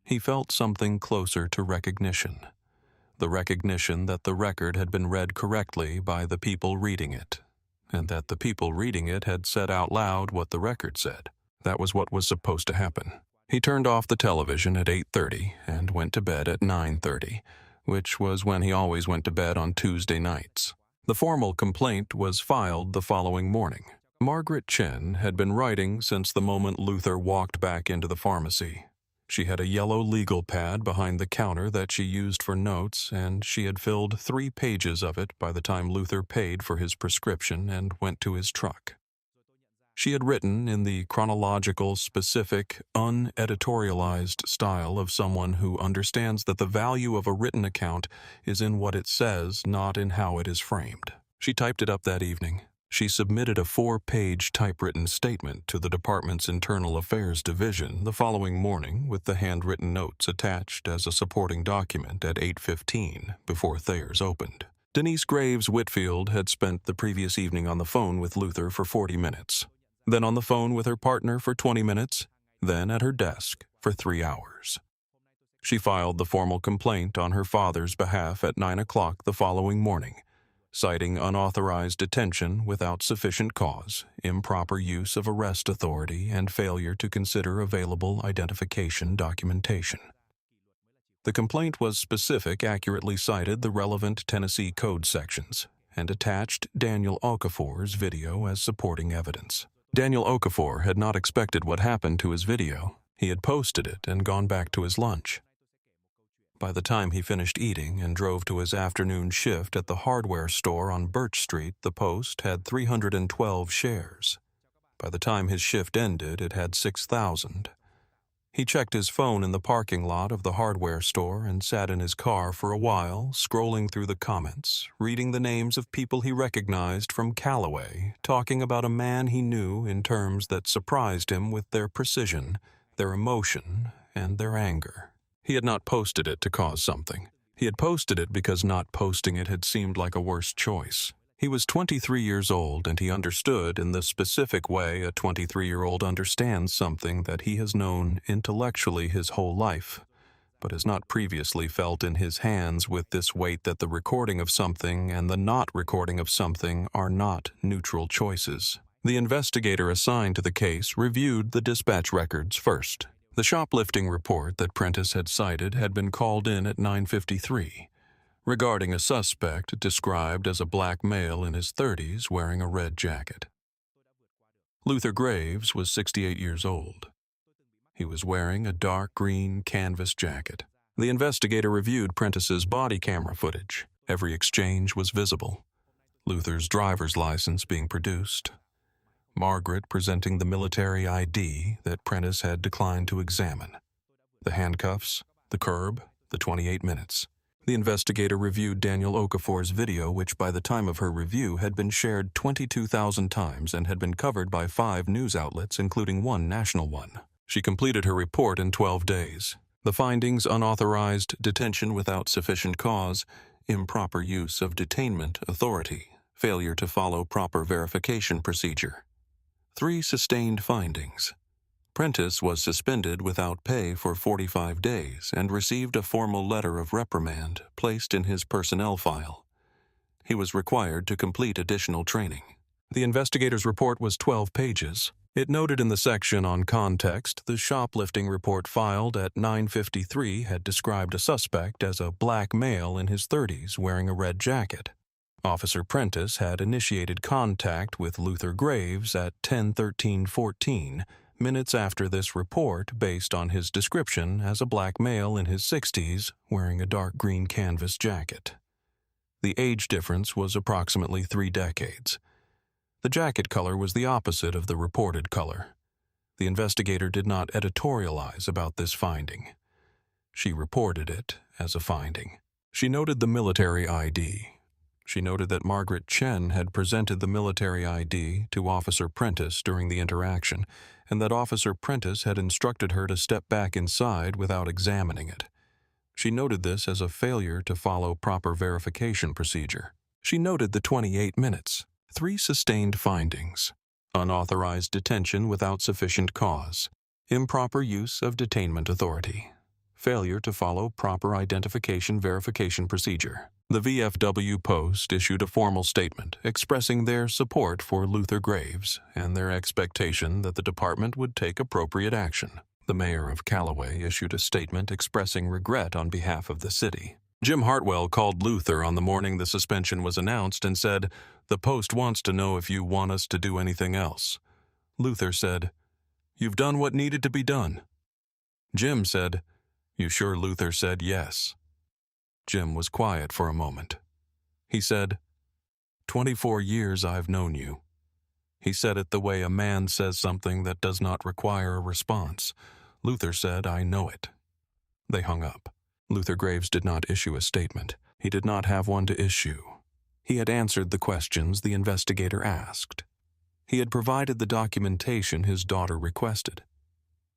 He felt something closer to recognition, the recognition that the record had been read correctly by the people reading it, and that the people reading it had said out loud what the record said. That was what was supposed to happen. He turned off the television at 8:30 and went to bed at 9:30, which was when he always went to bed on Tuesday nights. The formal complaint was filed the following morning. Margaret Chen had been writing since the moment Luther walked back into the pharmacy. She had a yellow legal pad behind the counter that she used for notes, and she had filled 3 pages of it by the time Luther paid for his prescription and went to his truck. She had written in the chronological, specific, uneditorialized style of someone who understands that the value of a written account is in what it says, not in how it is framed. She typed it up that evening. She submitted a 4-page typewritten statement to the department's Internal Affairs Division the following morning with the handwritten notes attached as a supporting document at 8:15 before Thayer's opened. Denise Graves Whitfield had spent the previous evening on the phone with Luther for 40 minutes, then on the phone with her partner for 20 minutes, then at her desk for 3 hours. She filed the formal complaint on her father's behalf at 9 o'clock the following morning, citing unauthorized detention without sufficient cause, improper use of arrest authority, and failure to consider available identification documentation. The complaint was specific, accurately cited the relevant Tennessee Code sections, and attached Daniel Okafor's video as supporting evidence. Daniel Okafor had not expected what happened to his video. He had posted it and gone back to his lunch. By the time he finished eating and drove to his afternoon shift at the hardware store on Birch Street, the post had 312 shares. By the time his shift ended, it had 6,000. He checked his phone in the parking lot of the hardware store and sat in his car for a while, scrolling through the comments, reading the names of people he recognized from Calloway, talking about a man he knew in terms that surprised him with their precision, their emotion, and their anger. He had not posted it to cause something. He had posted it because not posting it had seemed like a worse choice. He was 23 years old, and he understood in the specific way a 23-year-old understands something that he has known intellectually his whole life, but has not previously felt in his hands with this weight that the recording of something and the not recording of something are not neutral choices. The investigator assigned to the case reviewed the dispatch records first. The shoplifting report that Prentiss had cited had been called in at 9:53, regarding a suspect described as a black male in his 30s wearing a red jacket. Luther Graves was 68 years old. He was wearing a dark green canvas jacket. The investigator reviewed Prentiss's body camera footage. Every exchange was visible. Luther's driver's license being produced. Margaret presenting the military ID that Prentiss had declined to examine. The handcuffs, the curb, the 28 minutes. The investigator reviewed Daniel Okafor's video, which by the time of her review had been shared 22,000 times and had been covered by 5 news outlets, including one national one. She completed her report in 12 days. The findings: unauthorized detention without sufficient cause, improper use of detainment authority, failure to follow proper verification procedure. 3 sustained findings. Prentiss was suspended without pay for 45 days and received a formal letter of reprimand placed in his personnel file. He was required to complete additional training. The investigator's report was 12 pages. It noted in the section on context the shoplifting report filed at 9:53 had described a suspect as a black male in his 30s wearing a red jacket. Officer Prentiss had initiated contact with Luther Graves at 10:13:14, minutes after this report, based on his description as a black male in his 60s wearing a dark green canvas jacket. The age difference was approximately 3 decades. The jacket color was the opposite of the reported color. The investigator did not editorialize about this finding. She reported it as a finding. She noted the military ID. She noted that Margaret Chen had presented the military ID to Officer Prentiss during the interaction, and that Officer Prentiss had instructed her to step back inside without examining it. She noted this as a failure to follow proper verification procedure. She noted the 28 minutes, 3 sustained findings: unauthorized detention without sufficient cause, improper use of detainment authority, failure to follow proper identification verification procedure. The VFW Post issued a formal statement expressing their support for Luther Graves and their expectation that the department would take appropriate action. The mayor of Calloway issued a statement expressing regret on behalf of the city. Jim Hartwell called Luther on the morning the suspension was announced and said, "The Post wants to know if you want us to do anything else." Luther said, "You've done what needed to be done." Jim said, "You sure?" Luther said, "Yes." Jim was quiet for a moment. He said, "24 years I've known you." He said it the way a man says something that does not require a response. Luther said, "I know it." They hung up. Luther Graves did not issue a statement. He did not have one to issue. He had answered the questions the investigator asked. He had provided the documentation his daughter requested.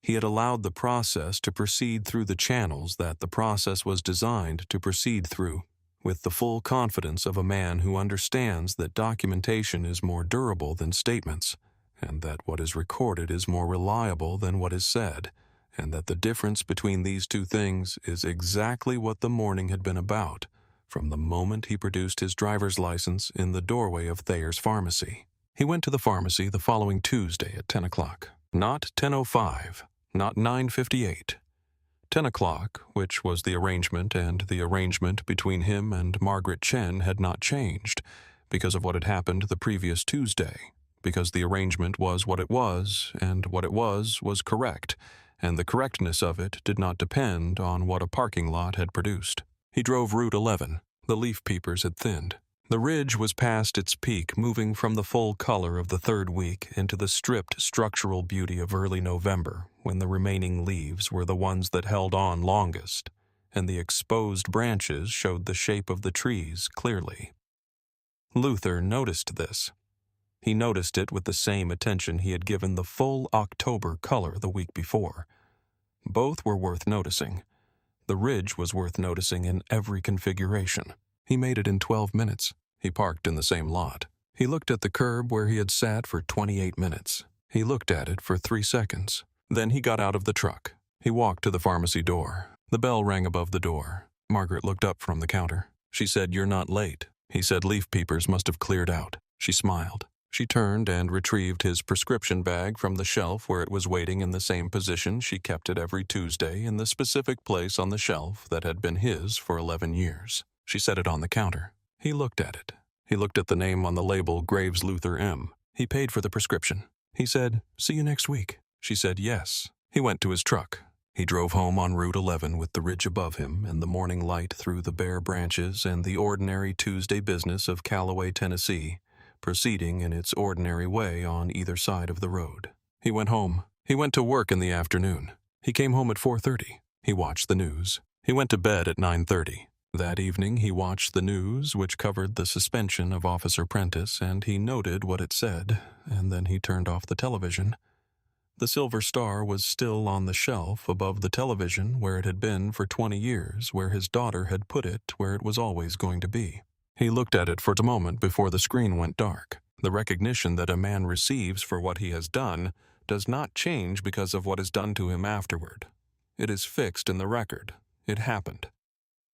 He had allowed the process to proceed through the channels that the process was designed to proceed through, with the full confidence of a man who understands that documentation is more durable than statements, and that what is recorded is more reliable than what is said, and that the difference between these two things is exactly what the morning had been about, from the moment he produced his driver's license in the doorway of Thayer's pharmacy. He went to the pharmacy the following Tuesday at 10 o'clock, not 10:05, not 9:58. 10 o'clock, which was the arrangement, and the arrangement between him and Margaret Chen had not changed because of what had happened the previous Tuesday, because the arrangement was what it was, and what it was correct, and the correctness of it did not depend on what a parking lot had produced. He drove Route 11. The leaf-peepers had thinned. The ridge was past its peak, moving from the full color of the third week into the stripped structural beauty of early November, when the remaining leaves were the ones that held on longest, and the exposed branches showed the shape of the trees clearly. Luther noticed this. He noticed it with the same attention he had given the full October color the week before. Both were worth noticing. The ridge was worth noticing in every configuration. He made it in 12 minutes. He parked in the same lot. He looked at the curb where he had sat for 28 minutes. He looked at it for 3 seconds. Then he got out of the truck. He walked to the pharmacy door. The bell rang above the door. Margaret looked up from the counter. She said, "You're not late." He said leaf-peepers must have cleared out. She smiled. She turned and retrieved his prescription bag from the shelf where it was waiting in the same position she kept it every Tuesday, in the specific place on the shelf that had been his for 11 years. She set it on the counter. He looked at it. He looked at the name on the label, Graves Luther M. He paid for the prescription. He said, "See you next week." She said yes. He went to his truck. He drove home on Route 11 with the ridge above him and the morning light through the bare branches and the ordinary Tuesday business of Calloway, Tennessee, proceeding in its ordinary way on either side of the road. He went home. He went to work in the afternoon. He came home at 4:30. He watched the news. He went to bed at 9:30. That evening he watched the news, which covered the suspension of Officer Prentiss, and he noted what it said, and then he turned off the television. The silver star was still on the shelf above the television where it had been for 20 years, where his daughter had put it, where it was always going to be. He looked at it for a moment before the screen went dark. The recognition that a man receives for what he has done does not change because of what is done to him afterward. It is fixed in the record. It happened.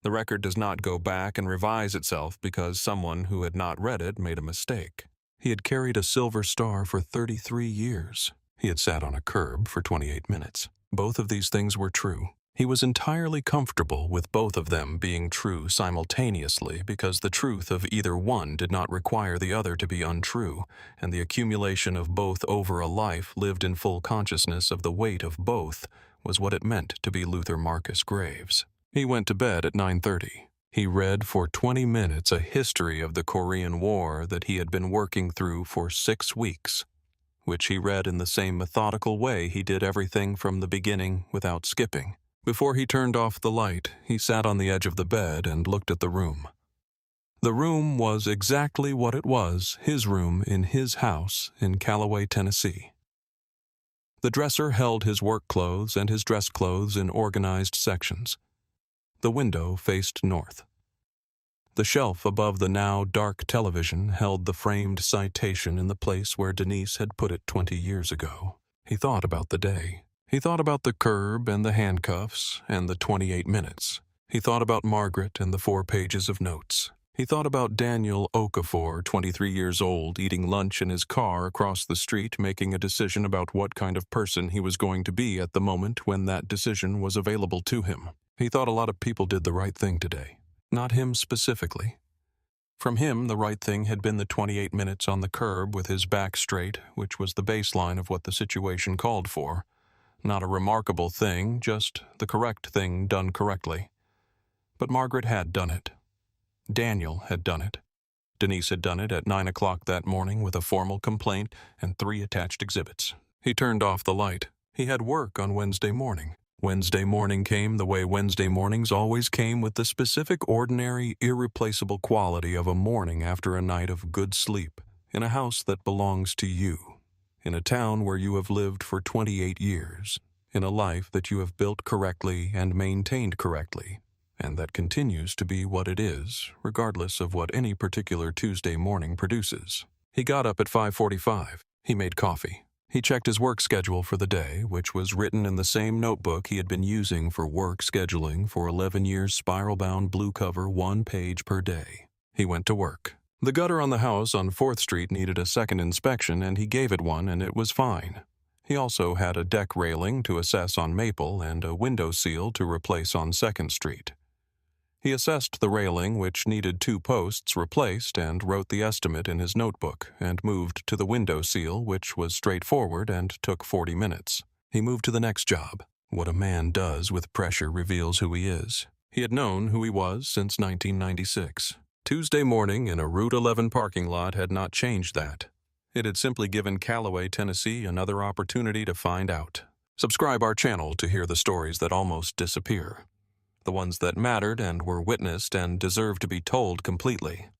The record does not go back and revise itself because someone who had not read it made a mistake. He had carried a silver star for 33 years. He had sat on a curb for 28 minutes. Both of these things were true. He was entirely comfortable with both of them being true simultaneously because the truth of either one did not require the other to be untrue, and the accumulation of both over a life lived in full consciousness of the weight of both was what it meant to be Luther Marcus Graves. He went to bed at 9:30. He read for 20 minutes a history of the Korean War that he had been working through for 6 weeks, which he read in the same methodical way he did everything from the beginning without skipping. Before he turned off the light, he sat on the edge of the bed and looked at the room. The room was exactly what it was, his room in his house in Calloway, Tennessee. The dresser held his work clothes and his dress clothes in organized sections. The window faced north. The shelf above the now dark television held the framed citation in the place where Denise had put it 20 years ago. He thought about the day. He thought about the curb and the handcuffs and the 28 minutes. He thought about Margaret and the 4 pages of notes. He thought about Daniel Okafor, 23 years old, eating lunch in his car across the street, making a decision about what kind of person he was going to be at the moment when that decision was available to him. He thought a lot of people did the right thing today. Not him specifically. From him, the right thing had been the 28 minutes on the curb with his back straight, which was the baseline of what the situation called for. Not a remarkable thing, just the correct thing done correctly. But Margaret had done it. Daniel had done it. Denise had done it at 9 o'clock that morning with a formal complaint and 3 attached exhibits. He turned off the light. He had work on Wednesday morning. Wednesday morning came the way Wednesday mornings always came, with the specific, ordinary, irreplaceable quality of a morning after a night of good sleep, in a house that belongs to you, in a town where you have lived for 28 years, in a life that you have built correctly and maintained correctly, and that continues to be what it is, regardless of what any particular Tuesday morning produces. He got up at 5:45. He made coffee. He checked his work schedule for the day, which was written in the same notebook he had been using for work scheduling for 11 years, spiral-bound, blue cover, 1 page per day. He went to work. The gutter on the house on 4th Street needed a second inspection, and he gave it one, and it was fine. He also had a deck railing to assess on Maple and a window seal to replace on 2nd Street. He assessed the railing, which needed 2 posts replaced, and wrote the estimate in his notebook, and moved to the window seal, which was straightforward and took 40 minutes. He moved to the next job. What a man does with pressure reveals who he is. He had known who he was since 1996. Tuesday morning in a Route 11 parking lot had not changed that. It had simply given Calloway, Tennessee, another opportunity to find out. Subscribe our channel to hear the stories that almost disappear. The ones that mattered and were witnessed and deserve to be told completely.